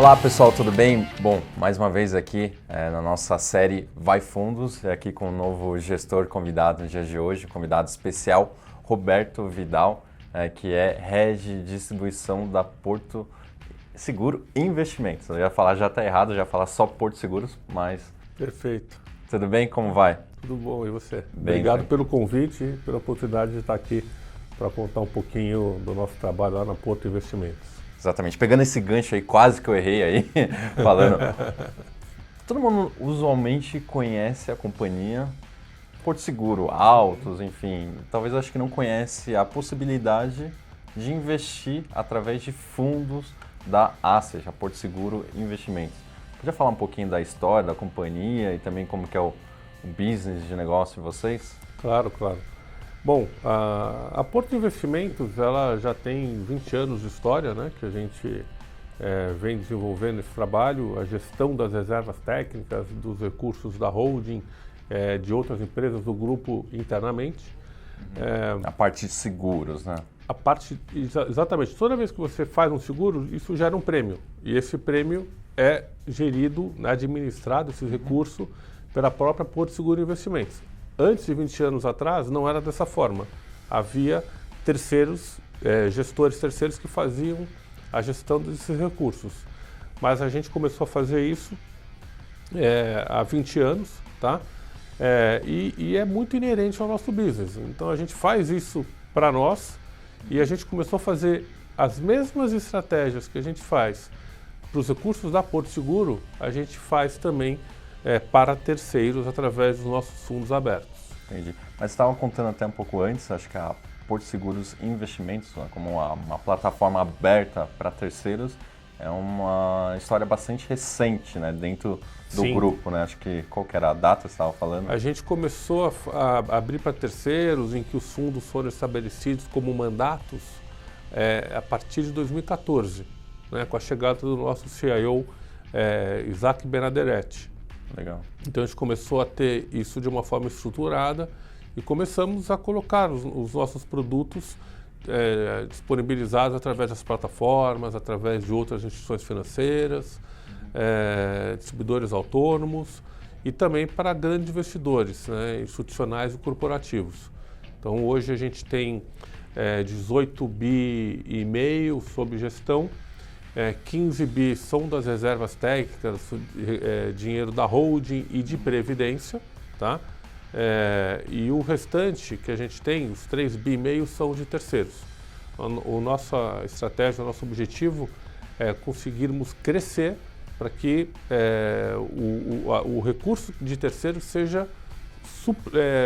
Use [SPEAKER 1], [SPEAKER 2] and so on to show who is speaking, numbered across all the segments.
[SPEAKER 1] Olá pessoal, tudo bem? Bom, mais uma vez aqui na nossa série Vai Fundos, aqui com um novo gestor convidado no dia de hoje, um convidado especial, Roberto Vidal, que é Head de Distribuição da Porto Seguro Investimentos. Eu ia falar, já está errado, já ia falar só Porto Seguros, mas...
[SPEAKER 2] Perfeito.
[SPEAKER 1] Tudo bem? Como vai?
[SPEAKER 2] Tudo bom, e você?
[SPEAKER 1] Bem,
[SPEAKER 2] Obrigado pelo convite e pela oportunidade de estar aqui para contar um pouquinho do nosso trabalho lá na Porto Investimentos.
[SPEAKER 1] Exatamente. Pegando esse gancho aí, quase que eu errei aí, falando. Todo mundo usualmente conhece a companhia Porto Seguro, Autos, enfim. Talvez acho que não conhece a possibilidade de investir através de fundos da Asset, a Porto Seguro Investimentos. Podia falar um pouquinho da história da companhia e também como que é o business de negócio de vocês?
[SPEAKER 2] Claro. Bom, a Porto Investimentos ela já tem 20 anos de história, né, que a gente vem desenvolvendo esse trabalho, a gestão das reservas técnicas, dos recursos da holding, de outras empresas do grupo internamente.
[SPEAKER 1] A parte de seguros, né?
[SPEAKER 2] A parte, exatamente, toda vez que você faz um seguro, isso gera um prêmio. E esse prêmio é gerido, administrado, esse recurso, pela própria Porto Seguro Investimentos. Antes de 20 anos atrás, não era dessa forma. Havia terceiros, gestores terceiros que faziam a gestão desses recursos. Mas a gente começou a fazer isso há 20 anos, tá? E é muito inerente ao nosso business. Então a gente faz isso para nós e a gente começou a fazer as mesmas estratégias que a gente faz para os recursos da Porto Seguro, a gente faz também para terceiros através dos nossos fundos abertos.
[SPEAKER 1] Entendi. Mas você estava contando até um pouco antes, acho que a Porto Seguros Investimentos, né, como uma plataforma aberta para terceiros, é uma história bastante recente, né, dentro do
[SPEAKER 2] Sim.
[SPEAKER 1] grupo, né? Acho que qual que era a data que você estava falando?
[SPEAKER 2] A gente começou a abrir para terceiros, em que os fundos foram estabelecidos como mandatos a partir de 2014, né, com a chegada do nosso CIO, Isaac Benaderetti.
[SPEAKER 1] Legal.
[SPEAKER 2] Então a gente começou a ter isso de uma forma estruturada e começamos a colocar os nossos produtos disponibilizados através das plataformas, através de outras instituições financeiras, distribuidores autônomos e também para grandes investidores, né, institucionais e corporativos. Então hoje a gente tem 18 bi e meio sob gestão, 15 bi são das reservas técnicas, dinheiro da holding e de previdência, tá? E o restante que a gente tem, os 3 bi e meio, são de terceiros. Nossa estratégia, o nosso objetivo é conseguirmos crescer para que o recurso de terceiros seja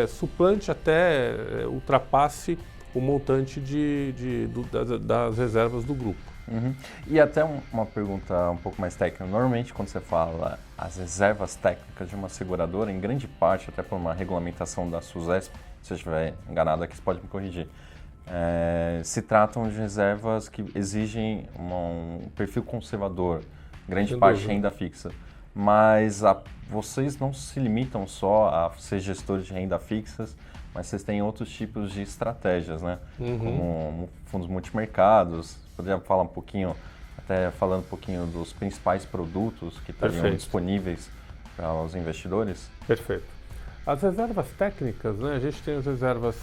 [SPEAKER 2] suplante até ultrapasse o montante das reservas do grupo.
[SPEAKER 1] Uhum. E até uma pergunta um pouco mais técnica. Normalmente, quando você fala as reservas técnicas de uma seguradora, em grande parte, até por uma regulamentação da SUSESP, se eu estiver enganado aqui, você pode me corrigir, se tratam de reservas que exigem um perfil conservador, grande parte renda fixa. Mas vocês não se limitam só a ser gestores de renda fixas, mas vocês têm outros tipos de estratégias, né? Como fundos multimercados. Poderia falar um pouquinho, até falando um pouquinho dos principais produtos que estariam disponíveis para os investidores?
[SPEAKER 2] Perfeito. As reservas técnicas, né? A gente tem as reservas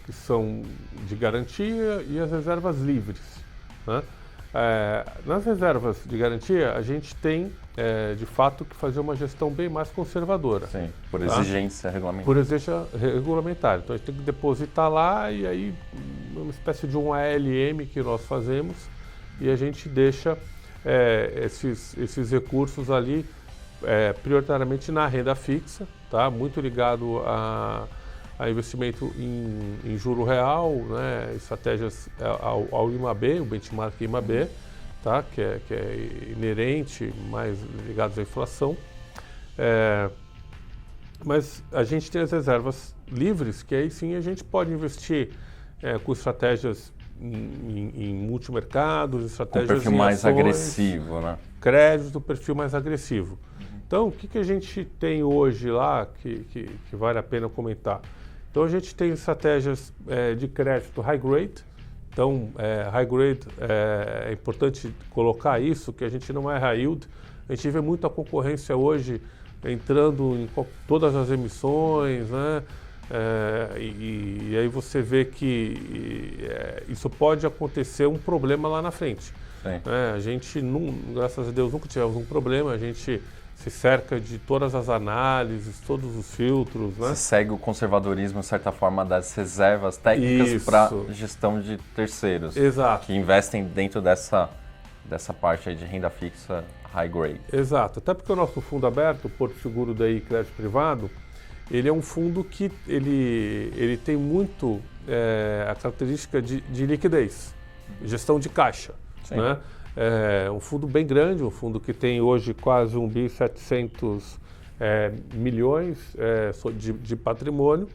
[SPEAKER 2] que são de garantia e as reservas livres, né? Nas reservas de garantia, a gente tem, de fato, que fazer uma gestão bem mais conservadora.
[SPEAKER 1] Sim, por exigência regulamentar.
[SPEAKER 2] Por exigência regulamentar. Então, a gente tem que depositar lá e aí uma espécie de um ALM que nós fazemos e a gente deixa esses recursos ali prioritariamente na renda fixa, tá? Muito ligado a investimento em juro real, né, estratégias ao IMAB, o benchmark IMAB, tá, que é inerente, mais ligados à inflação. Mas a gente tem as reservas livres, que aí sim a gente pode investir com estratégias em multimercados, estratégias
[SPEAKER 1] com perfil
[SPEAKER 2] em
[SPEAKER 1] mais
[SPEAKER 2] ações,
[SPEAKER 1] agressivo, né?
[SPEAKER 2] Crédito, perfil mais agressivo. Então, o que a gente tem hoje lá que vale a pena comentar? Então, a gente tem estratégias de crédito high grade, Então, high grade, é importante colocar isso, que a gente não é high yield. A gente vê muita concorrência hoje entrando em todas as emissões, né? E aí você vê que isso pode acontecer um problema lá na frente. A gente, graças a Deus, nunca tivemos um problema, a gente se cerca de todas as análises, todos os filtros. Né?
[SPEAKER 1] Você segue o conservadorismo, de certa forma, das reservas técnicas para gestão de terceiros.
[SPEAKER 2] Exato.
[SPEAKER 1] Que investem dentro dessa parte aí de renda fixa high grade.
[SPEAKER 2] Exato. Até porque o nosso fundo aberto, o Porto Seguro daí Crédito Privado, ele é um fundo que ele tem muito a característica de liquidez, gestão de caixa. Né? É um fundo bem grande, um fundo que tem hoje quase 1.700 milhões de patrimônio.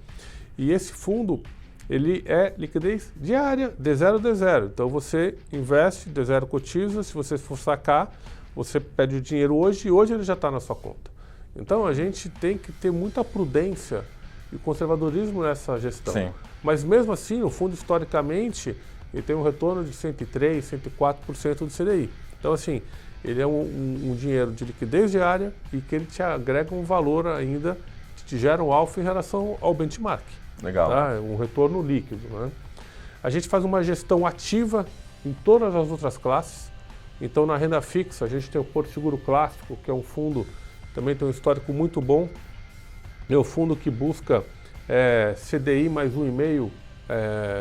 [SPEAKER 2] E esse fundo, ele é liquidez diária, D0 D0. Então você investe, D0 cotiza, se você for sacar, você pede o dinheiro hoje e hoje ele já está na sua conta. Então a gente tem que ter muita prudência e conservadorismo nessa gestão.
[SPEAKER 1] Sim.
[SPEAKER 2] Mas mesmo assim, o fundo historicamente ele tem um retorno de 103%, 104% do CDI. Então assim, ele é um dinheiro de liquidez diária e que ele te agrega um valor ainda, que te gera um alfa em relação ao benchmark.
[SPEAKER 1] Legal.
[SPEAKER 2] Tá? Um retorno líquido. Né? A gente faz uma gestão ativa em todas as outras classes. Então na renda fixa a gente tem o Porto Seguro Clássico, que é um fundo também tem um histórico muito bom. É o fundo que busca CDI mais 1,5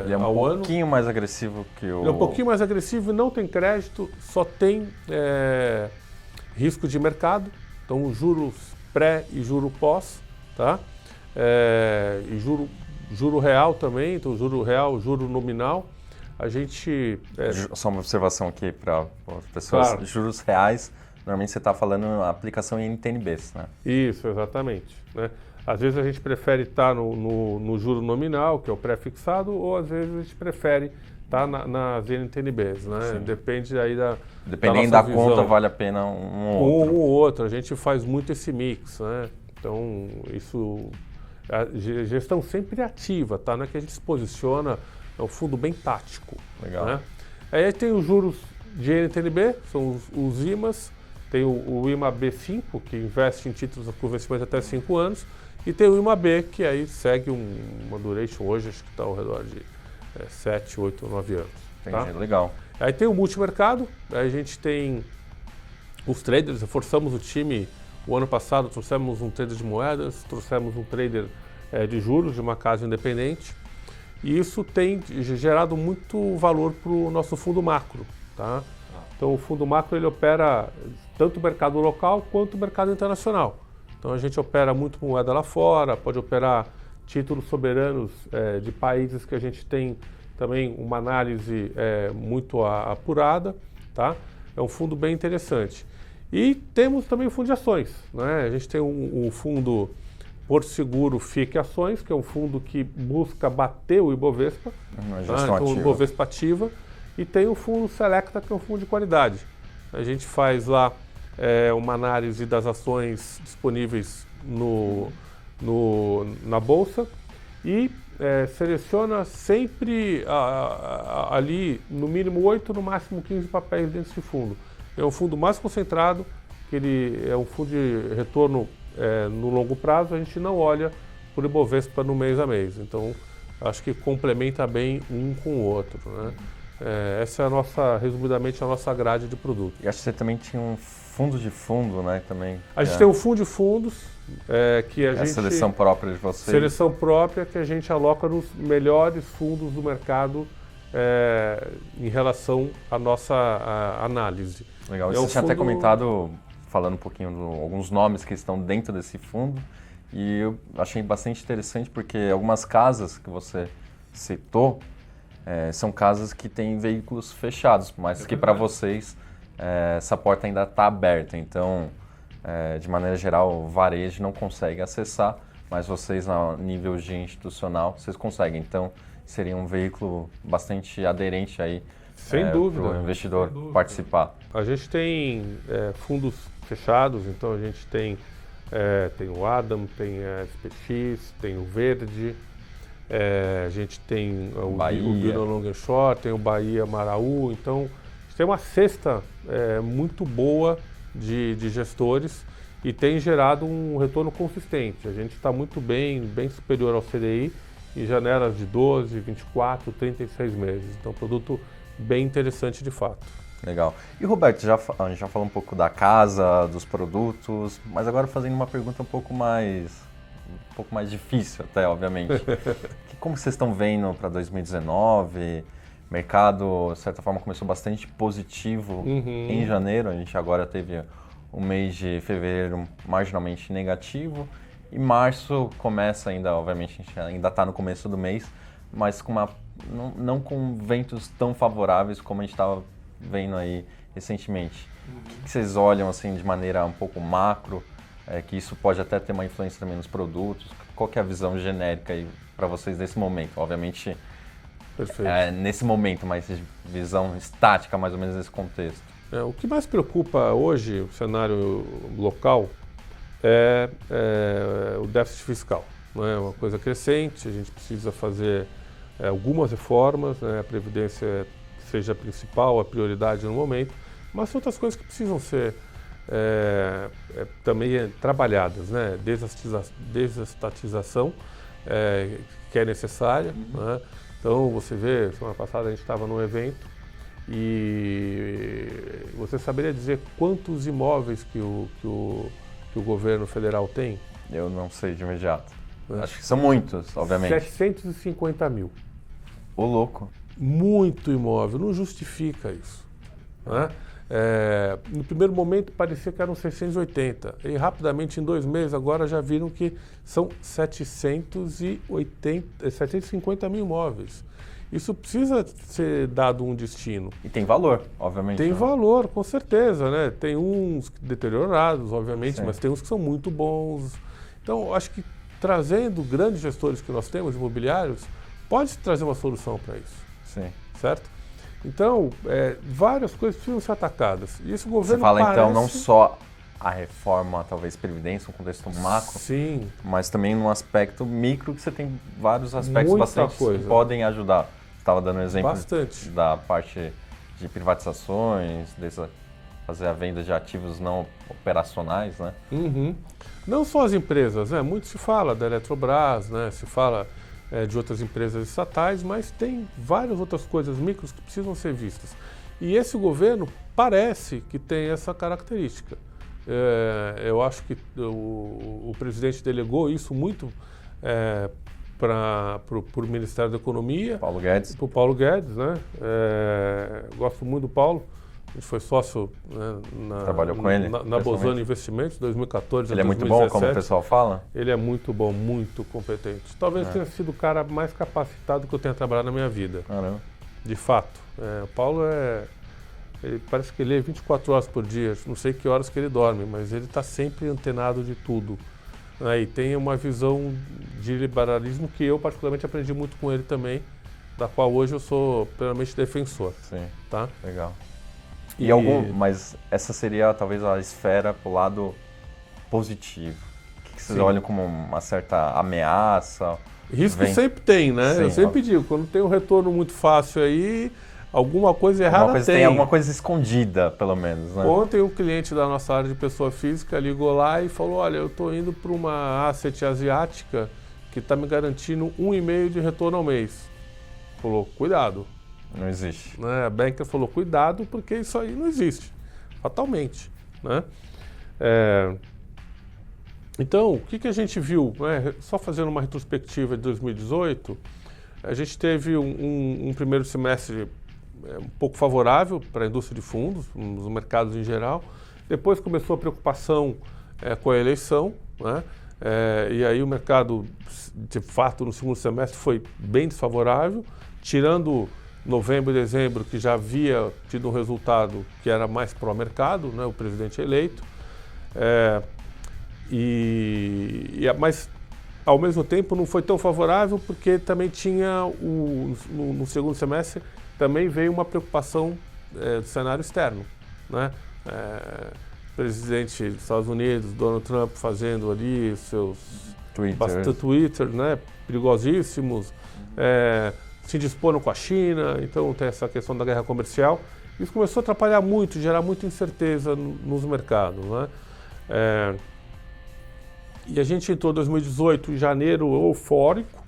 [SPEAKER 1] ele é um pouquinho mais agressivo que o...
[SPEAKER 2] Ele é um pouquinho mais agressivo e não tem crédito, só tem risco de mercado. Então juros pré e juro pós, tá? E juro real também, então juro real, juro nominal. A gente...
[SPEAKER 1] Só uma observação aqui para as pessoas.
[SPEAKER 2] Claro.
[SPEAKER 1] Juros reais, normalmente você está falando aplicação em NTNBs, né?
[SPEAKER 2] Isso, exatamente. Né? Às vezes a gente prefere estar no juro nominal, que é o pré-fixado, ou às vezes a gente prefere estar nas NTNBs, né? Depende aí
[SPEAKER 1] Dependendo da conta, vale a pena um ou outro.
[SPEAKER 2] Um ou outro. A gente faz muito esse mix, né? Então, isso... A gestão sempre ativa, tá? Não é que a gente se posiciona, é um fundo bem tático.
[SPEAKER 1] Legal.
[SPEAKER 2] Né? Aí tem os juros de NTNB, são os IMAs, tem o IMA B5, que investe em títulos com vencimento até 5 anos, e tem o IMA B, que aí segue uma duration hoje, acho que está ao redor de 7, 8, 9 anos.
[SPEAKER 1] Entendi,
[SPEAKER 2] tá?
[SPEAKER 1] legal.
[SPEAKER 2] Aí tem o multimercado, aí a gente tem os traders, reforçamos o time. O ano passado trouxemos um trader de moedas, trouxemos um trader de juros de uma casa independente, e isso tem gerado muito valor para o nosso fundo macro. Tá? Então o fundo macro ele opera tanto o mercado local quanto o mercado internacional. Então a gente opera muito moeda lá fora, pode operar títulos soberanos de países que a gente tem também uma análise muito apurada. Tá? É um fundo bem interessante. E temos também o fundo de ações. Né? A gente tem um fundo Porto Seguro FIC Ações, que é um fundo que busca bater o Ibovespa, então o Ibovespa ativa, e tem o fundo Selecta, que é um fundo de qualidade. A gente faz lá uma análise das ações disponíveis na Bolsa e seleciona sempre ali no mínimo 8, no máximo 15 papéis dentro desse fundo. É um fundo mais concentrado, que ele é um fundo de retorno no longo prazo, a gente não olha por Ibovespa no mês a mês. Então, acho que complementa bem um com o outro. Né? Essa é resumidamente, a nossa grade de produto.
[SPEAKER 1] E acho que você também tinha um fundo de fundo, né? Também,
[SPEAKER 2] a gente tem um fundo de fundos, que a gente...
[SPEAKER 1] seleção própria de vocês.
[SPEAKER 2] Seleção própria que a gente aloca nos melhores fundos do mercado em relação à nossa análise.
[SPEAKER 1] Legal. Você tinha até comentado, falando um pouquinho de alguns nomes que estão dentro desse fundo, e eu achei bastante interessante porque algumas casas que você citou são casas que têm veículos fechados, mas que para vocês essa porta ainda está aberta. Então, de maneira geral, o varejo não consegue acessar, mas vocês, a nível de institucional, vocês conseguem. Então, seria um veículo bastante aderente aí
[SPEAKER 2] sem dúvida,
[SPEAKER 1] para o investidor participar.
[SPEAKER 2] A gente tem fundos fechados, então a gente tem o Adam, tem a SPX, tem o Verde, a gente tem o
[SPEAKER 1] Bahia.
[SPEAKER 2] Bino Longshore, tem o Bahia Maraú, então a gente tem uma cesta muito boa de gestores e tem gerado um retorno consistente. A gente está muito bem superior ao CDI, em janelas de 12, 24, 36 meses. Então, produto bem interessante de fato.
[SPEAKER 1] Legal. E Roberto, a gente já falou um pouco da casa, dos produtos, mas agora fazendo uma pergunta um pouco mais difícil até, obviamente. Como vocês estão vendo para 2019? O mercado, de certa forma, começou bastante positivo em janeiro. A gente agora teve o mês de fevereiro marginalmente negativo. E março começa ainda, obviamente, a gente ainda está no começo do mês, mas não com ventos tão favoráveis como a gente estava vendo aí recentemente. O que vocês olham assim de maneira um pouco macro, que isso pode até ter uma influência também nos produtos? Qual que é a visão genérica aí para vocês nesse momento? Obviamente, nesse momento, mas visão estática mais ou menos nesse contexto.
[SPEAKER 2] O que mais preocupa hoje, o cenário local, é o déficit fiscal. Não é uma coisa crescente, a gente precisa fazer algumas reformas, né? A Previdência seja a principal, a prioridade no momento, mas tem outras coisas que precisam ser também trabalhadas, né? Desestatização, que é necessária. Né? Então, você vê, semana passada a gente estava num evento e você saberia dizer quantos imóveis que o governo federal tem?
[SPEAKER 1] Eu não sei de imediato. Acho que são muitos, obviamente.
[SPEAKER 2] 750 mil.
[SPEAKER 1] Ô louco.
[SPEAKER 2] Muito imóvel, não justifica isso. Né? No primeiro momento parecia que eram 680 e rapidamente em 2 meses agora já viram que são 750 mil imóveis. Isso precisa ser dado um destino.
[SPEAKER 1] E tem valor, obviamente.
[SPEAKER 2] Tem valor, com certeza, né? Tem uns deteriorados, obviamente, mas tem uns que são muito bons. Então, eu acho que trazendo grandes gestores que nós temos, imobiliários, pode trazer uma solução para isso.
[SPEAKER 1] Sim.
[SPEAKER 2] Certo? Então, várias coisas precisam ser atacadas. E esse governo
[SPEAKER 1] Você fala, então, não só a reforma, talvez, Previdência, um contexto macro,
[SPEAKER 2] sim,
[SPEAKER 1] mas também num aspecto micro, que você tem vários aspectos bastante que podem ajudar. Você estava dando um exemplo da parte de privatizações, fazer a venda de ativos não operacionais, né?
[SPEAKER 2] Não só as empresas, né? Muito se fala da Eletrobras, né? Se fala de outras empresas estatais, mas tem várias outras coisas micros que precisam ser vistas. E esse governo parece que tem essa característica. Eu acho que o presidente delegou isso muito para o Ministério da Economia.
[SPEAKER 1] Paulo Guedes.
[SPEAKER 2] Para o Paulo Guedes, né? Gosto muito do Paulo. A gente foi sócio, né,
[SPEAKER 1] trabalhou com ele
[SPEAKER 2] na Bozano Investimentos, 2014
[SPEAKER 1] Ele
[SPEAKER 2] a 2017.
[SPEAKER 1] É muito bom, como o pessoal fala?
[SPEAKER 2] Ele é muito bom, muito competente. Talvez tenha sido o cara mais capacitado que eu tenha trabalhado na minha vida.
[SPEAKER 1] Caramba.
[SPEAKER 2] De fato. O Paulo ele parece que ele lê 24 horas por dia, não sei que horas que ele dorme, mas ele está sempre antenado de tudo. E tem uma visão de liberalismo que eu particularmente aprendi muito com ele também, da qual hoje eu sou plenamente defensor.
[SPEAKER 1] Sim,
[SPEAKER 2] tá?
[SPEAKER 1] Legal. Mas essa seria talvez a esfera para o lado positivo. O que vocês olham como uma certa ameaça?
[SPEAKER 2] Risco sempre tem, né? Sim, eu sempre digo, quando tem um retorno muito fácil aí, alguma coisa errada tem
[SPEAKER 1] alguma coisa escondida, pelo menos, né?
[SPEAKER 2] Ontem um cliente da nossa área de pessoa física ligou lá e falou, olha, eu estou indo para uma asset asiática que está me garantindo 1,5 de retorno ao mês. Falou, cuidado.
[SPEAKER 1] Não existe.
[SPEAKER 2] Né? A banker falou, cuidado, porque isso aí não existe, fatalmente. Né? Então, o que a gente viu? Só fazendo uma retrospectiva de 2018, a gente teve um primeiro semestre um pouco favorável para a indústria de fundos, nos mercados em geral. Depois começou a preocupação com a eleição, né? E aí o mercado, de fato, no segundo semestre foi bem desfavorável, tirando novembro e dezembro, que já havia tido um resultado que era mais pró-mercado, né, o presidente eleito. Mas, ao mesmo tempo, não foi tão favorável porque também tinha, no segundo semestre, também veio uma preocupação do cenário externo. Né? O presidente dos Estados Unidos, Donald Trump, fazendo ali seus Twitter, né? Perigosíssimos, se disporam com a China, então tem essa questão da guerra comercial. Isso começou a atrapalhar muito, gerar muita incerteza nos mercados, né? E a gente entrou em 2018, em janeiro, eufórico,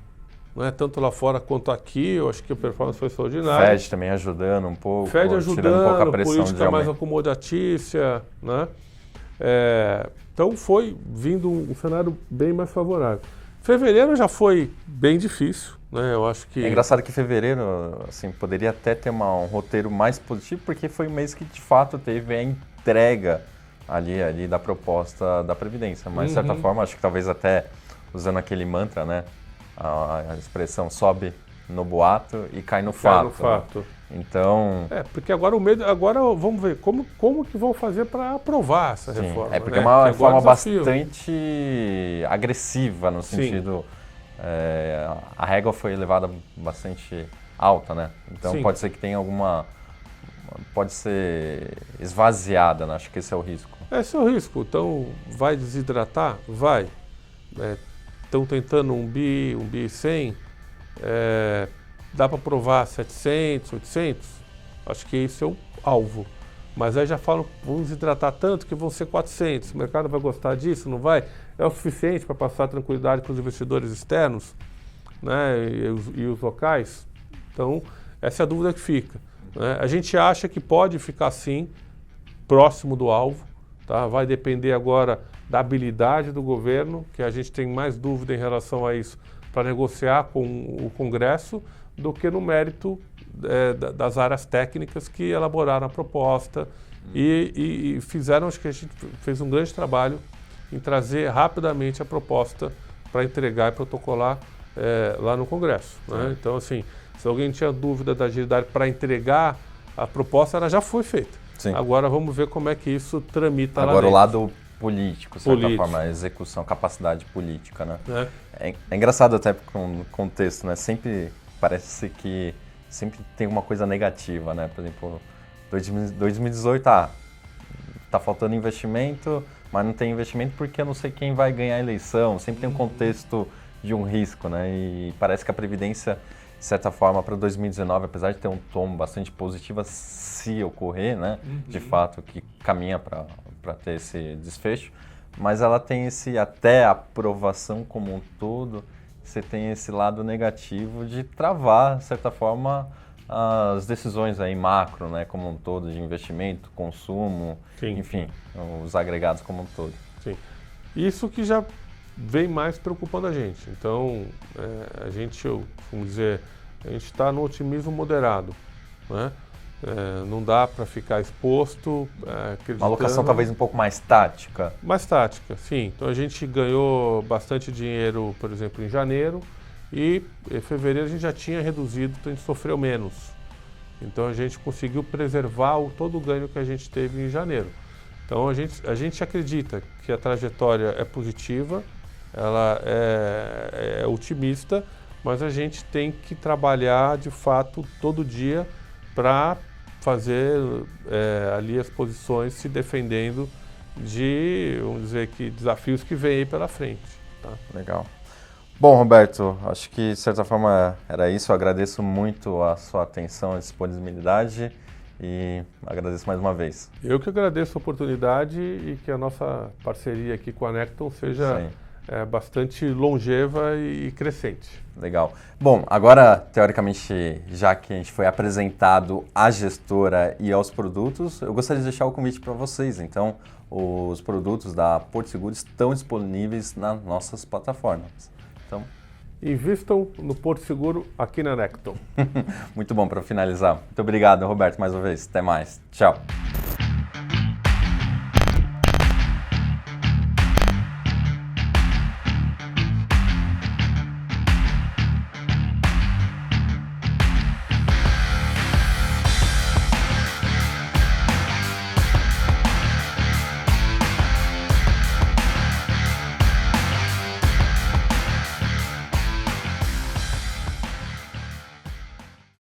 [SPEAKER 2] né? Tanto lá fora quanto aqui. Eu acho que a performance foi extraordinária.
[SPEAKER 1] Fed também ajudando um pouco,
[SPEAKER 2] Fed
[SPEAKER 1] tirando um pouco a pressão
[SPEAKER 2] política mais acomodatícia, né? Então foi vindo um cenário bem mais favorável. Fevereiro já foi bem difícil, né? Eu acho que...
[SPEAKER 1] É engraçado que fevereiro, assim, poderia até ter um roteiro mais positivo, porque foi o mês que de fato teve a entrega ali da proposta da Previdência. Mas de certa forma, acho que talvez até usando aquele mantra, né? A expressão sobe no boato e cai no fato. Né? Então...
[SPEAKER 2] porque agora o medo... Agora vamos ver como que vão fazer para aprovar essa reforma.
[SPEAKER 1] Porque
[SPEAKER 2] né?
[SPEAKER 1] é uma reforma bastante agressiva no sentido... a régua foi elevada bastante alta, né? Então pode ser que tenha alguma... Pode ser esvaziada, né? Acho que esse é o risco.
[SPEAKER 2] Esse é o risco. Então, vai desidratar? Vai. Estão tentando 1 bi 100. Dá para aprovar 700, 800? Acho que esse é o alvo. Mas aí já falam, vamos desidratar tanto que vão ser 400. O mercado vai gostar disso? Não vai? É o suficiente para passar tranquilidade para os investidores externos, né? E os locais? Então, essa é a dúvida que fica. Né? A gente acha que pode ficar sim, próximo do alvo. Tá? Vai depender agora da habilidade do governo, que a gente tem mais dúvida em relação a isso, para negociar com o Congresso, do que no mérito das áreas técnicas que elaboraram a proposta e fizeram, acho que a gente fez um grande trabalho em trazer rapidamente a proposta para entregar e protocolar lá no Congresso. Né? Então, assim, se alguém tinha dúvida da agilidade para entregar a proposta, ela já foi feita.
[SPEAKER 1] Sim.
[SPEAKER 2] Agora vamos ver como é que isso tramita lá
[SPEAKER 1] dentro. Agora o lado político, de certa forma, a execução, capacidade política, né? É engraçado até com o contexto, né? Sempre parece que sempre tem uma coisa negativa, né? Por exemplo, 2018, tá faltando investimento, mas não tem investimento porque eu não sei quem vai ganhar a eleição. Sempre tem um contexto de um risco, né? E parece que a Previdência, de certa forma, para 2019, apesar de ter um tom bastante positivo, se ocorrer, né? De fato, que caminha para ter esse desfecho, mas ela tem até a aprovação como um todo, você tem esse lado negativo de travar, de certa forma, as decisões aí macro, né, como um todo, de investimento, consumo, enfim, os agregados como um todo.
[SPEAKER 2] Sim. Isso que já vem mais preocupando a gente. Então, a gente, vamos dizer, a gente está no otimismo moderado, né? Não dá para ficar exposto.
[SPEAKER 1] Uma alocação talvez um pouco mais tática.
[SPEAKER 2] Mais tática, sim. Então a gente ganhou bastante dinheiro, por exemplo, em janeiro, e em fevereiro a gente já tinha reduzido, então a gente sofreu menos. Então a gente conseguiu preservar todo o ganho que a gente teve em janeiro. Então a gente acredita que a trajetória é positiva, ela é otimista, mas a gente tem que trabalhar de fato todo dia para fazer ali as posições se defendendo de, vamos dizer, que desafios que vêm aí pela frente. Tá?
[SPEAKER 1] Legal. Bom, Roberto, acho que de certa forma era isso. Eu agradeço muito a sua atenção, a disponibilidade e agradeço mais uma vez.
[SPEAKER 2] Eu que agradeço a oportunidade e que a nossa parceria aqui com a Necton seja bastante longeva e crescente.
[SPEAKER 1] Legal. Bom, agora, teoricamente, já que a gente foi apresentado à gestora e aos produtos, eu gostaria de deixar o convite para vocês. Então, os produtos da Porto Seguro estão disponíveis nas nossas plataformas. Então,
[SPEAKER 2] invistam no Porto Seguro aqui na Necton.
[SPEAKER 1] Muito bom para finalizar. Muito obrigado, Roberto, mais uma vez. Até mais. Tchau.